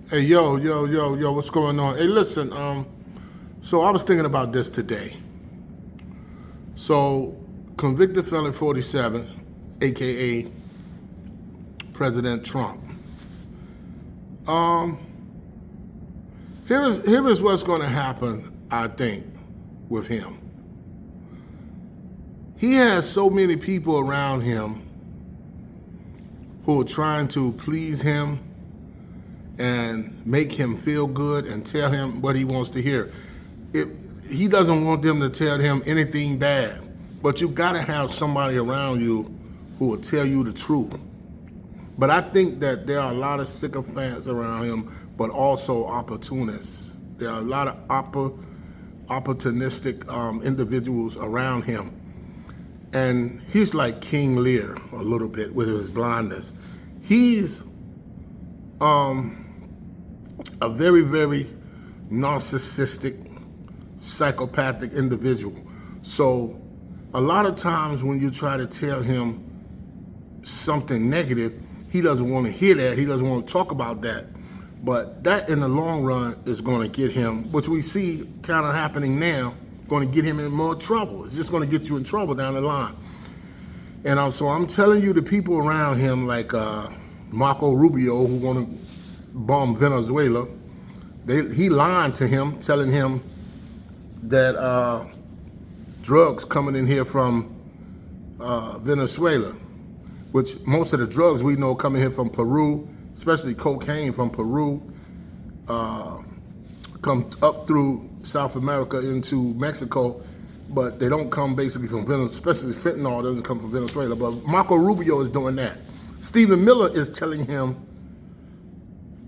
Hey, yo, what's going on? Hey, listen, so I was thinking about this today. So, convicted felon 47, aka President Trump. Here is what's going to happen, I think, with him. He has so many people around him who are trying to please him and make him feel good and tell him what he wants to hear. He doesn't want them to tell him anything bad, but you gotta have somebody around you who will tell you the truth. But I think that there are a lot of sycophants around him, but also opportunists. There are a lot of opportunistic individuals around him. And he's like King Lear a little bit with his blindness. He's a very, very narcissistic, psychopathic individual. So a lot of times when you try to tell him something negative, he doesn't want to hear that. He doesn't want to talk about that. But that in the long run is going to get him, which we see kind of happening now, going to get him in more trouble. It's just going to get you in trouble down the line. And so I'm telling you, the people around him, like Marco Rubio, who want to bomb Venezuela, he lied to him, telling him that drugs coming in here from Venezuela, which most of the drugs we know coming here from Peru, especially cocaine from Peru, come up through South America into Mexico, but they don't come basically from Venezuela, especially fentanyl doesn't come from Venezuela. But Marco Rubio is doing that. Stephen Miller is telling him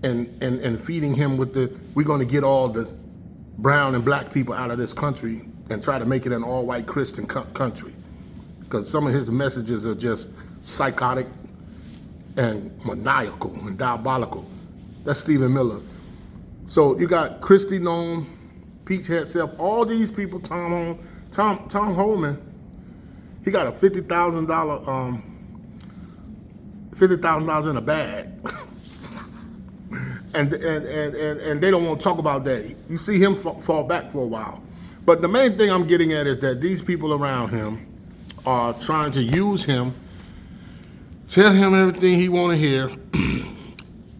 and feeding him with we're going to get all the brown and black people out of this country and try to make it an all-white Christian country. Because some of his messages are just psychotic and maniacal and diabolical. That's Stephen Miller. So you got Kristi Noem, Pete Hegseth, all these people, Tom Homan, he got a $50,000 in a bag. And they don't want to talk about that. You see him fall back for a while. But the main thing I'm getting at is that these people around him are trying to use him, tell him everything he want to hear,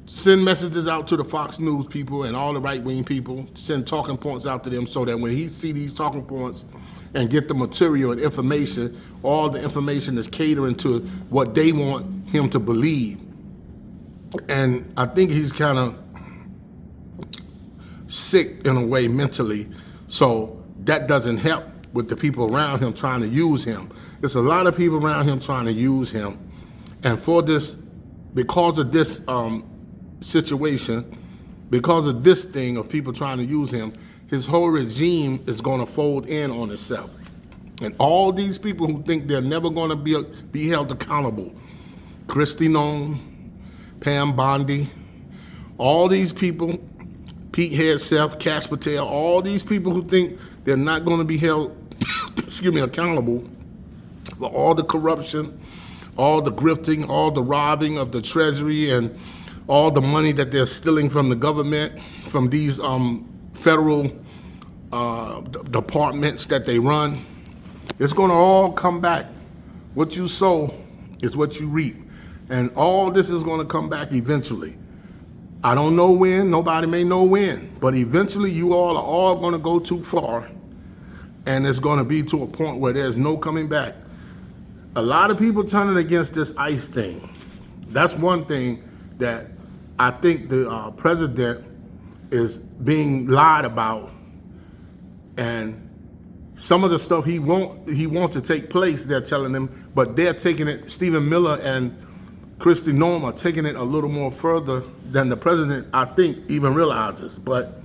send messages out to the Fox News people and all the right-wing people, send talking points out to them so that when he see these talking points and get the material and information, all the information is catering to what they want him to believe. And I think he's kind of sick in a way mentally, so that doesn't help with the people around him trying to use him. There's a lot of people around him trying to use him, and because of this situation, because of this thing of people trying to use him, his whole regime is going to fold in on itself. And all these people who think they're never going to be held accountable, Kristi Noem, Pam Bondi, all these people, Pete Hegseth, Kash Patel, all these people who think they're not going to be held, accountable for all the corruption, all the grifting, all the robbing of the Treasury, and all the money that they're stealing from the government, from these federal departments that they run. It's going to all come back. What you sow is what you reap. And all this is going to come back eventually. I don't know when, nobody may know when, but eventually you all are all going to go too far, and it's going to be to a point where there's no coming back. A lot of people turning against this ICE thing. That's one thing that I think the president is being lied about, and some of the stuff he wants to take place, they're telling him, but they're taking it, Stephen Miller and Kristi Noem are taking it a little more further than the president, I think, even realizes. But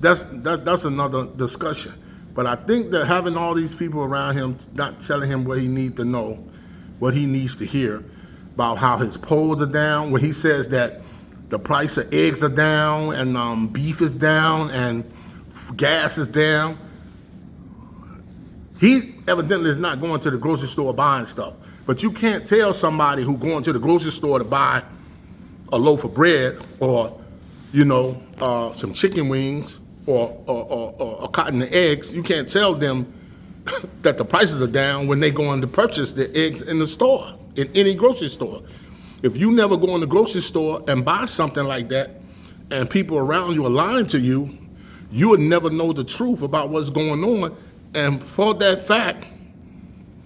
that's another discussion. But I think that having all these people around him not telling him what he needs to know, what he needs to hear, about how his polls are down, when he says that the price of eggs are down and beef is down and gas is down, he evidently is not going to the grocery store buying stuff. But you can't tell somebody who going to the grocery store to buy a loaf of bread or some chicken wings or cotton eggs, you can't tell them that the prices are down when they go on to purchase their eggs in the store, in any grocery store. If you never go in the grocery store and buy something like that, and people around you are lying to you, you would never know the truth about what's going on. And for that fact,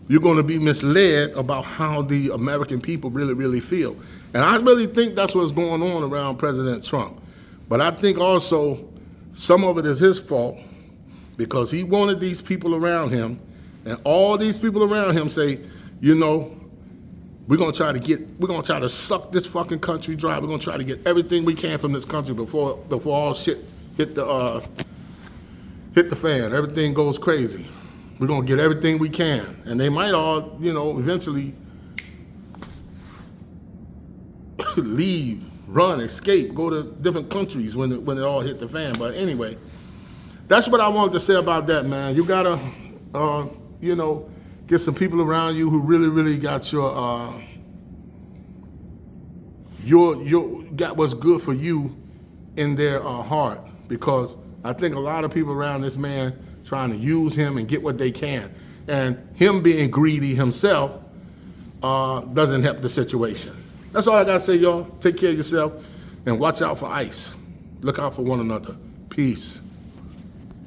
you're going to be misled about how the American people really, really feel. And I really think that's what's going on around President Trump. But I think also some of it is his fault, because he wanted these people around him, and all these people around him say, we're gonna try to suck this fucking country dry. We're gonna try to get everything we can from this country before all shit hit the fan. Everything goes crazy. We're gonna get everything we can, and they might all, eventually leave, run, escape, go to different countries when it all hit the fan. But anyway, that's what I wanted to say about that, man. You gotta, get some people around you who really, really got your got what's good for you in their heart, because I think a lot of people around this man trying to use him and get what they can, and him being greedy himself doesn't help the situation. That's all I gotta say, y'all. Take care of yourself and watch out for ICE. Look out for one another. Peace.